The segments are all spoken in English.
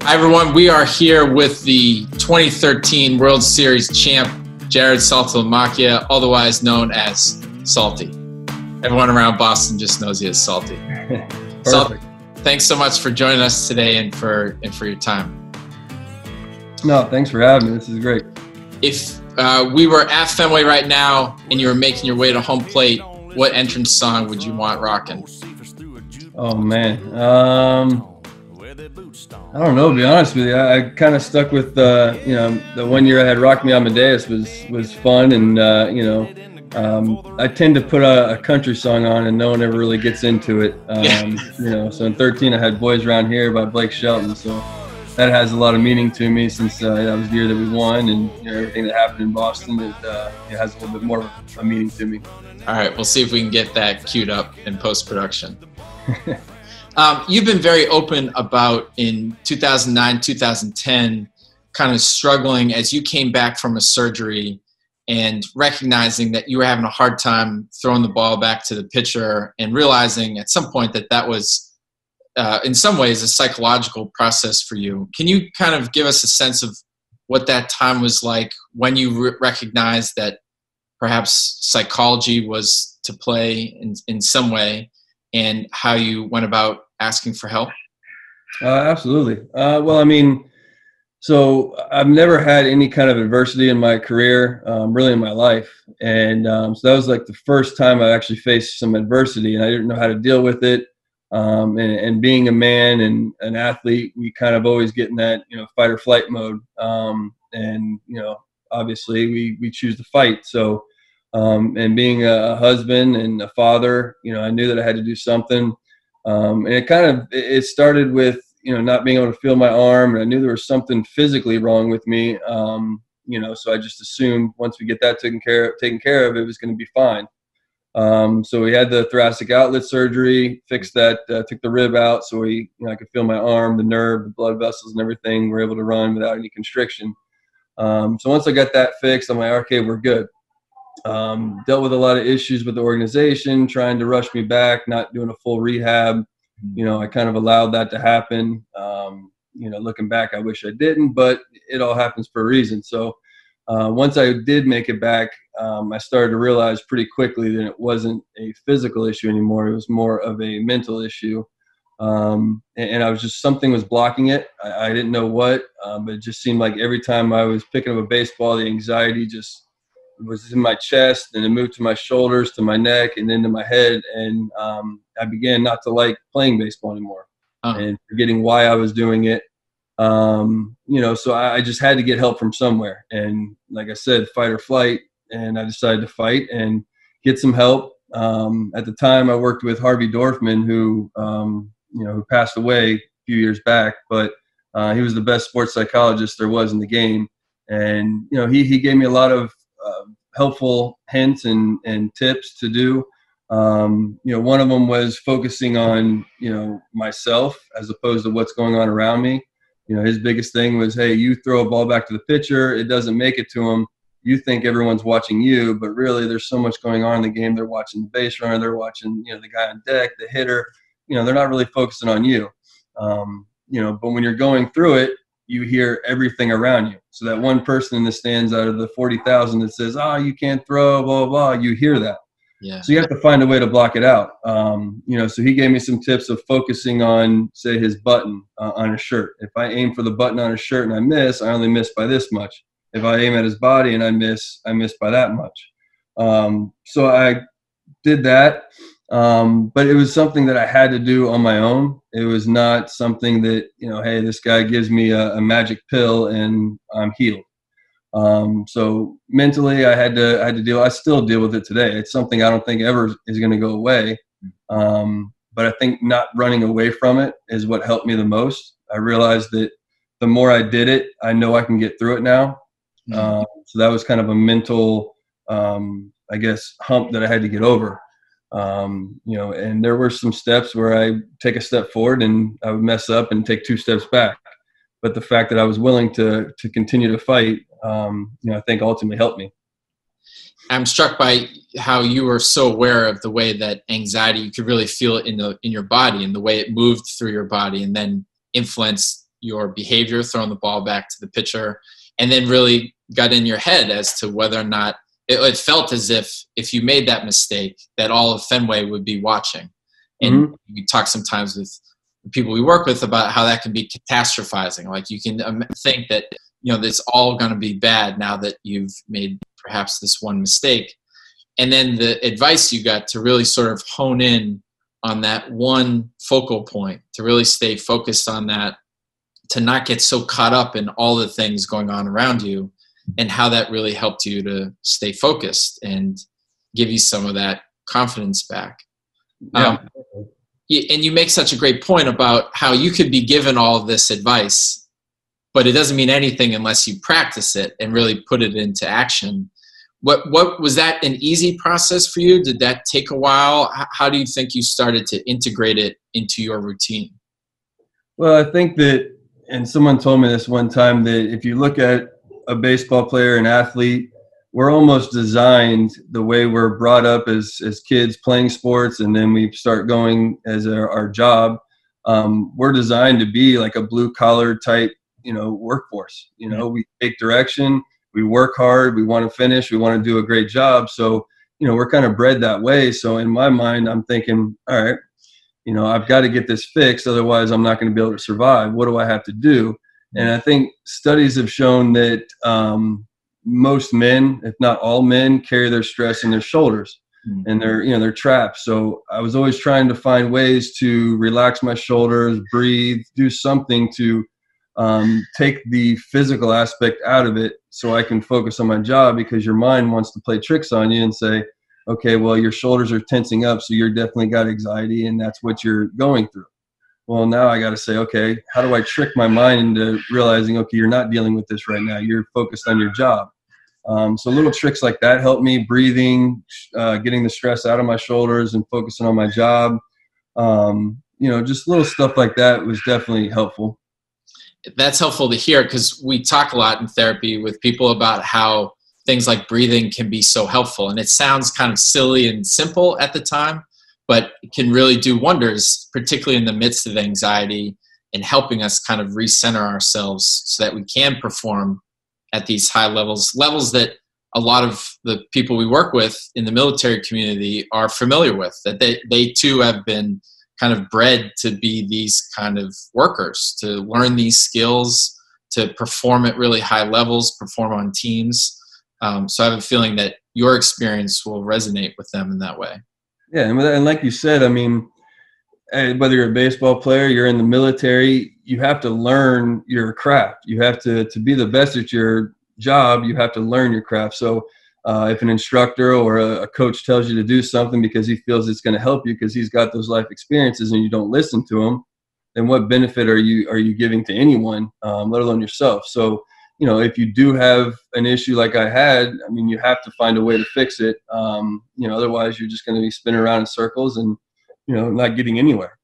Hi, everyone. We are here with the 2013 World Series champ, Jarrod Saltalamacchia, otherwise known as Salty. Everyone around Boston just knows he is Salty. Salty, thanks so much for joining us today and for your time. No, thanks for having me. This is great. If we were at Fenway right now and you were making your way to home plate, what entrance song would you want rocking? Oh man, I don't know. To be honest with you, I kind of stuck with the one year I had "Rock Me Amadeus" was fun, and I tend to put a country song on, and no one ever really gets into it. So in 13 I had "Boys Around Here" by Blake Shelton, so that has a lot of meaning to me since that was the year that we won, and everything that happened in Boston. It has a little bit more of a meaning to me. All right, we'll see if we can get that queued up in post-production. You've been very open about in 2009, 2010, kind of struggling as you came back from a surgery and recognizing that you were having a hard time throwing the ball back to the pitcher, and realizing at some point that was, in some ways, a psychological process for you. Can you kind of give us a sense of what that time was like when you recognized that perhaps psychology was to play in some way, and how you went about asking for help? Absolutely. So I've never had any kind of adversity in my career, really in my life. And so that was like the first time I actually faced some adversity, and I didn't know how to deal with it. And being a man and an athlete, we kind of always get in that, fight or flight mode. Obviously we choose to fight. So, and being a husband and a father, I knew that I had to do something. And it started with, not being able to feel my arm, and I knew there was something physically wrong with me. So I just assumed once we get that taken care of, it was going to be fine. So we had the thoracic outlet surgery, fixed that, took the rib out. So I could feel my arm, the nerve, the blood vessels and everything. We're able to run without any constriction. So once I got that fixed, I'm like, okay, we're good. Dealt with a lot of issues with the organization, trying to rush me back, not doing a full rehab. I kind of allowed that to happen. Looking back, I wish I didn't, but it all happens for a reason. So once I did make it back, I started to realize pretty quickly that it wasn't a physical issue anymore. It was more of a mental issue. And I was just, something was blocking it. I didn't know what, but it just seemed like every time I was picking up a baseball, the anxiety just was in my chest, and it moved to my shoulders, to my neck, and into my head. And I began not to like playing baseball anymore, and forgetting why I was doing it. So I just had to get help from somewhere. And like I said, fight or flight. And I decided to fight and get some help. At the time, I worked with Harvey Dorfman, who passed away a few years back, but he was the best sports psychologist there was in the game. And, he gave me a lot of helpful hints and tips to do. One of them was focusing on, myself as opposed to what's going on around me. His biggest thing was, hey, you throw a ball back to the pitcher, it doesn't make it to him. You think everyone's watching you, but really there's so much going on in the game. They're watching the base runner, they're watching, the guy on deck, the hitter. They're not really focusing on you. But when you're going through it, you hear everything around you. So that one person in the stands out of the 40,000 that says, you can't throw, blah, blah, blah, you hear that. Yeah. So you have to find a way to block it out. So he gave me some tips of focusing on, say, his button on his shirt. If I aim for the button on his shirt and I miss, I only miss by this much. If I aim at his body and I miss by that much. So I did that. But it was something that I had to do on my own. It was not something that, hey, this guy gives me a magic pill and I'm healed. So mentally I had to deal, I still deal with it today. It's something I don't think ever is going to go away. But I think not running away from it is what helped me the most. I realized that the more I did it, I know I can get through it now. So that was kind of a mental, hump that I had to get over. And there were some steps where I take a step forward and I would mess up and take 2 steps back. But the fact that I was willing to continue to fight, I think ultimately helped me. I'm struck by how you were so aware of the way that anxiety, you could really feel it in your body and the way it moved through your body and then influenced your behavior, throwing the ball back to the pitcher, and then really got in your head as to whether or not it felt as if you made that mistake, that all of Fenway would be watching. And we talk sometimes with the people we work with about how that can be catastrophizing. Like you can think that, it's all going to be bad now that you've made perhaps this one mistake. And then the advice you got to really sort of hone in on that one focal point, to really stay focused on that, to not get so caught up in all the things going on around you, and how that really helped you to stay focused and give you some of that confidence back. Yeah. And you make such a great point about how you could be given all of this advice, but it doesn't mean anything unless you practice it and really put it into action. What was that an easy process for you? Did that take a while? How do you think you started to integrate it into your routine? Well, I think that, and someone told me this one time, that if you look at a baseball player, an athlete, we're almost designed the way we're brought up as kids playing sports, and then we start going as our job. We're designed to be like a blue collar type, workforce. We take direction, we work hard, we want to finish, we want to do a great job. So, we're kind of bred that way. So in my mind, I'm thinking, all right, I've got to get this fixed. Otherwise I'm not going to be able to survive. What do I have to do? And I think studies have shown that most men, if not all men, carry their stress in their shoulders, and they're trapped. So I was always trying to find ways to relax my shoulders, breathe, do something to take the physical aspect out of it so I can focus on my job, because your mind wants to play tricks on you and say, okay, well, your shoulders are tensing up, so you're definitely got anxiety and that's what you're going through. Well, now I got to say, okay, how do I trick my mind into realizing, okay, you're not dealing with this right now. You're focused on your job. So little tricks like that help me, breathing, getting the stress out of my shoulders and focusing on my job. Just little stuff like that was definitely helpful. That's helpful to hear, because we talk a lot in therapy with people about how things like breathing can be so helpful. And it sounds kind of silly and simple at the time, but it can really do wonders, particularly in the midst of anxiety, and helping us kind of recenter ourselves so that we can perform at these high levels that a lot of the people we work with in the military community are familiar with, that they too have been kind of bred to be these kind of workers, to learn these skills, to perform at really high levels, perform on teams. So I have a feeling that your experience will resonate with them in that way. Yeah, and like you said, I mean, whether you're a baseball player, you're in the military, you have to learn your craft. You have to be the best at your job, you have to learn your craft. So if an instructor or a coach tells you to do something because he feels it's going to help you because he's got those life experiences, and you don't listen to him, then what benefit are you giving to anyone, let alone yourself? So, if you do have an issue like I had, I mean, you have to find a way to fix it. Otherwise you're just going to be spinning around in circles and, not getting anywhere.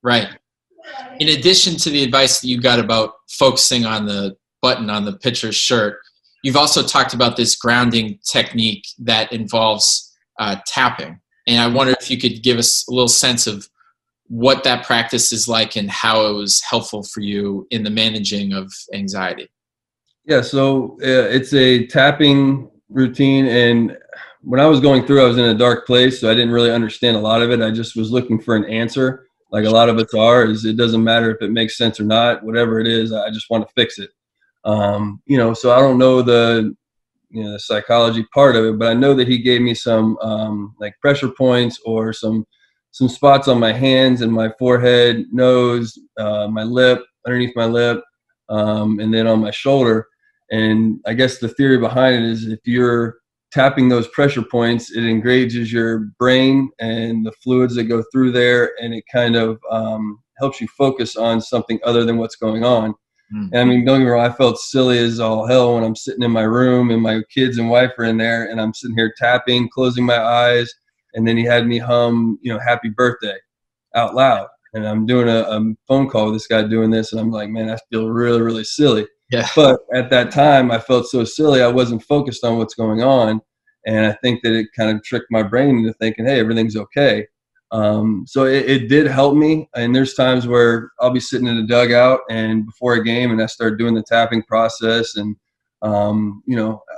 Right. In addition to the advice that you got about focusing on the button on the pitcher's shirt, you've also talked about this grounding technique that involves tapping. And I wonder if you could give us a little sense of what that practice is like and how it was helpful for you in the managing of anxiety. Yeah, so it's a tapping routine. And when I was going through, I was in a dark place, so I didn't really understand a lot of it. I just was looking for an answer. Like a lot of us are, it doesn't matter if it makes sense or not. Whatever it is, I just want to fix it. So I don't know the psychology part of it, but I know that he gave me some like pressure points or some spots on my hands and my forehead, nose, my lip, underneath my lip, and then on my shoulder. And I guess the theory behind it is if you're tapping those pressure points, it engages your brain and the fluids that go through there, and it kind of helps you focus on something other than what's going on. And I mean, don't get me wrong, I felt silly as all hell when I'm sitting in my room and my kids and wife are in there and I'm sitting here tapping, closing my eyes, and then he had me hum, happy birthday out loud. And I'm doing a phone call with this guy doing this, and I'm like, man, I feel really, really silly. Yeah. But at that time, I felt so silly. I wasn't focused on what's going on. And I think that it kind of tricked my brain into thinking, hey, everything's okay. So it did help me. And there's times where I'll be sitting in a dugout and before a game and I start doing the tapping process. And,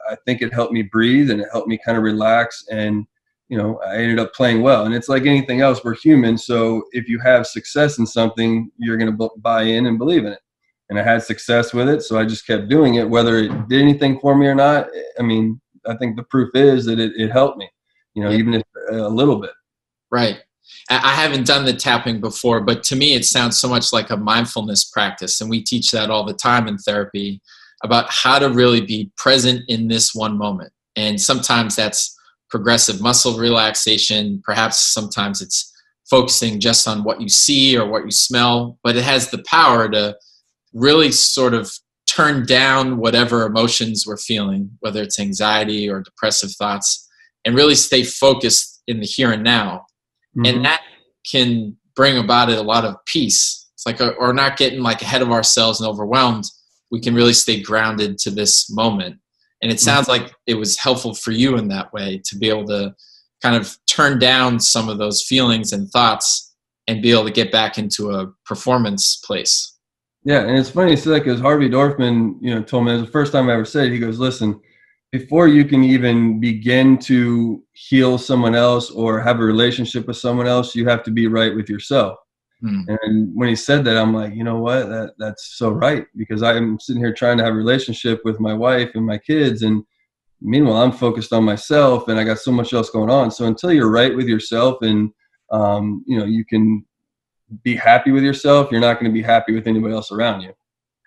I think it helped me breathe and it helped me kind of relax. And, I ended up playing well. And it's like anything else, we're human. So if you have success in something, you're going to buy in and believe in it. And I had success with it. So I just kept doing it, whether it did anything for me or not. I mean, I think the proof is that it helped me, even if a little bit. Right. I haven't done the tapping before, but to me, it sounds so much like a mindfulness practice. And we teach that all the time in therapy about how to really be present in this one moment. And sometimes that's progressive muscle relaxation. Perhaps sometimes it's focusing just on what you see or what you smell, but it has the power to really sort of turn down whatever emotions we're feeling, whether it's anxiety or depressive thoughts, and really stay focused in the here and now. Mm-hmm. And that can bring about a lot of peace. It's like, or not getting like ahead of ourselves and overwhelmed. We can really stay grounded to this moment. And it sounds like it was helpful for you in that way to be able to kind of turn down some of those feelings and thoughts and be able to get back into a performance place. Yeah. And it's funny you say that because Harvey Dorfman, told me, it was the first time I ever said it. He goes, listen, before you can even begin to heal someone else or have a relationship with someone else, you have to be right with yourself. And when he said that, I'm like, you know what, that's so right, because I'm sitting here trying to have a relationship with my wife and my kids. And meanwhile, I'm focused on myself and I got so much else going on. So until you're right with yourself and, you can be happy with yourself, you're not going to be happy with anybody else around you.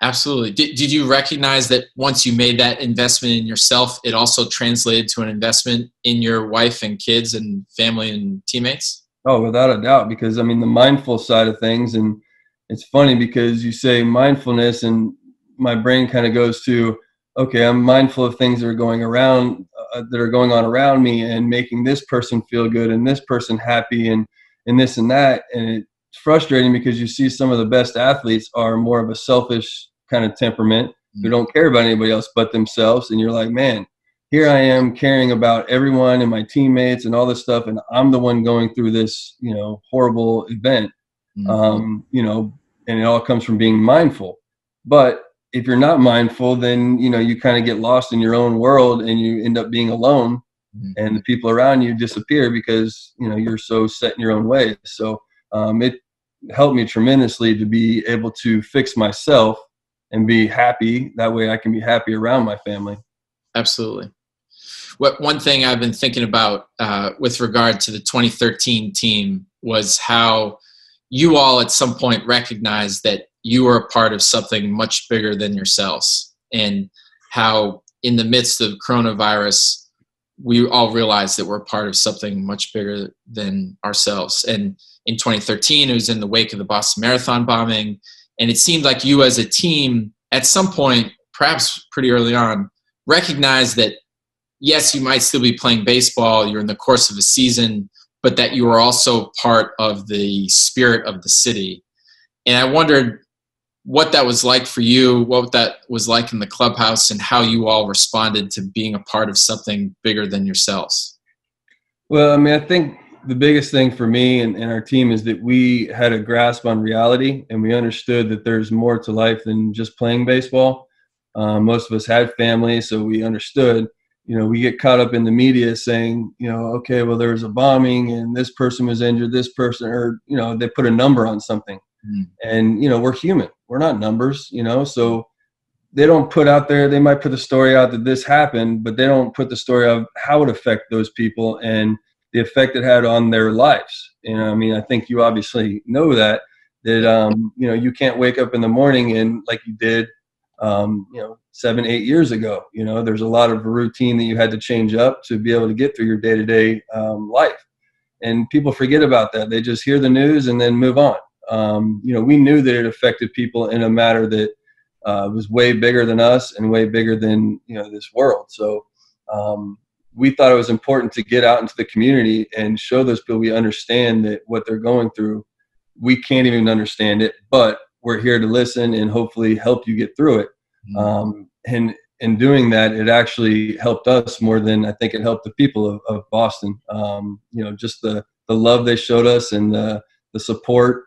Absolutely. Did you recognize that once you made that investment in yourself, it also translated to an investment in your wife and kids and family and teammates? Oh, without a doubt, because I mean, the mindful side of things, and it's funny because you say mindfulness and my brain kind of goes to, okay, I'm mindful of things that are going around, that are going on around me and making this person feel good and this person happy and this and that. And it's frustrating because you see some of the best athletes are more of a selfish kind of temperament who don't care about anybody else but themselves. And you're like, man, here I am caring about everyone and my teammates and all this stuff. And I'm the one going through this, horrible event, and it all comes from being mindful. But if you're not mindful, then, you kind of get lost in your own world and you end up being alone and the people around you disappear because, you're so set in your own ways. So it helped me tremendously to be able to fix myself and be happy. That way I can be happy around my family. Absolutely. One thing I've been thinking about with regard to the 2013 team was how you all at some point recognized that you were a part of something much bigger than yourselves, and how in the midst of coronavirus, we all realized that we're part of something much bigger than ourselves. And in 2013, it was in the wake of the Boston Marathon bombing. And it seemed like you as a team at some point, perhaps pretty early on, recognized that yes, you might still be playing baseball, you're in the course of a season, but that you were also part of the spirit of the city. And I wondered what that was like for you, what that was like in the clubhouse, and how you all responded to being a part of something bigger than yourselves. Well, I mean, I think the biggest thing for me and our team is that we had a grasp on reality and we understood that there's more to life than just playing baseball. Most of us had families, so we understood. We get caught up in the media saying, okay, well, there was a bombing and this person was injured, this person, or, they put a number on something. And, we're human. We're not numbers, so they don't put out there, they might put the story out that this happened, but they don't put the story of how it affected those people and the effect it had on their lives. I mean, I think you obviously know that, you can't wake up in the morning and like you did, 7-8 years ago, there's a lot of routine that you had to change up to be able to get through your day-to-day life. And people forget about that. They just hear the news and then move on. We knew that it affected people in a matter that was way bigger than us and way bigger than, this world. So we thought it was important to get out into the community and show those people we understand that what they're going through. We can't even understand it, but we're here to listen and hopefully help you get through it. And in doing that, it actually helped us more than I think it helped the people of Boston. Just the love they showed us and the support.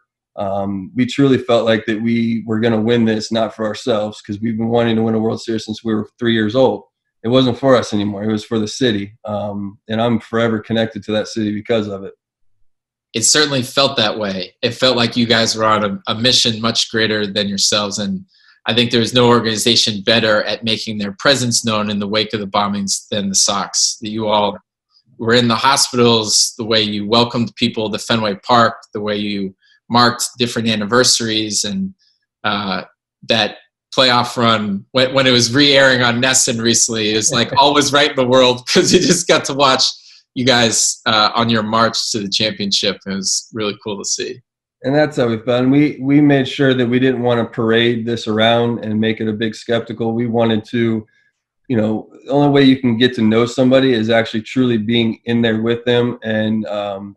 We truly felt like that we were going to win this, not for ourselves, because we've been wanting to win a World Series since we were 3 years old. It wasn't for us anymore. It was for the city. And I'm forever connected to that city because of it. It certainly felt that way. It felt like you guys were on a mission much greater than yourselves. And I think there's no organization better at making their presence known in the wake of the bombings than the Sox. That you all were in the hospitals, the way you welcomed people to Fenway Park, the way you marked different anniversaries, and that playoff run when it was re-airing on Nesson recently, it was like all was right in the world because you just got to watch you guys on your march to the championship. It was really cool to see. And that's how we felt. We made sure that we didn't want to parade this around and make it a big spectacle. We wanted to, the only way you can get to know somebody is actually truly being in there with them and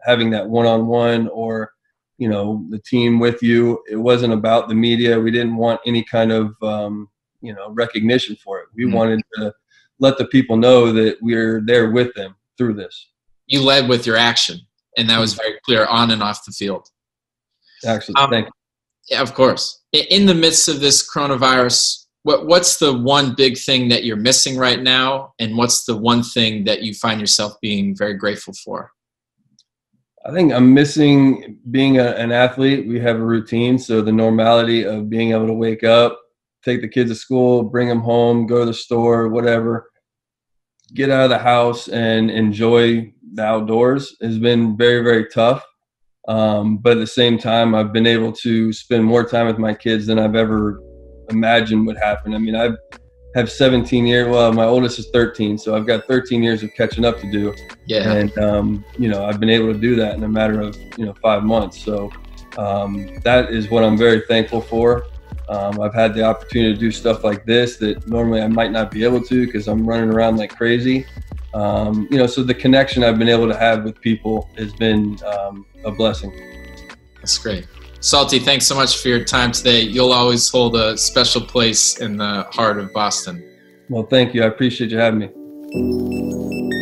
having that one-on-one or, the team with you. It wasn't about the media. We didn't want any kind of, recognition for it. We wanted to let the people know that we're there with them through this. You led with your action, and that was very clear on and off the field. Actually, thank you. Yeah, of course. In the midst of this coronavirus, what's the one big thing that you're missing right now, and what's the one thing that you find yourself being very grateful for? I think I'm missing being an athlete. We have a routine, so the normality of being able to wake up, take the kids to school, bring them home, go to the store, whatever, get out of the house and enjoy the outdoors has been very, very tough. But at the same time, I've been able to spend more time with my kids than I've ever imagined would happen. I mean, I have 17 years. Well, my oldest is 13, so I've got 13 years of catching up to do. Yeah. And, I've been able to do that in a matter of, 5 months. So that is what I'm very thankful for. I've had the opportunity to do stuff like this that normally I might not be able to because I'm running around like crazy. So the connection I've been able to have with people has been a blessing. That's great. Salty, thanks so much for your time today. You'll always hold a special place in the heart of Boston. Well, thank you. I appreciate you having me.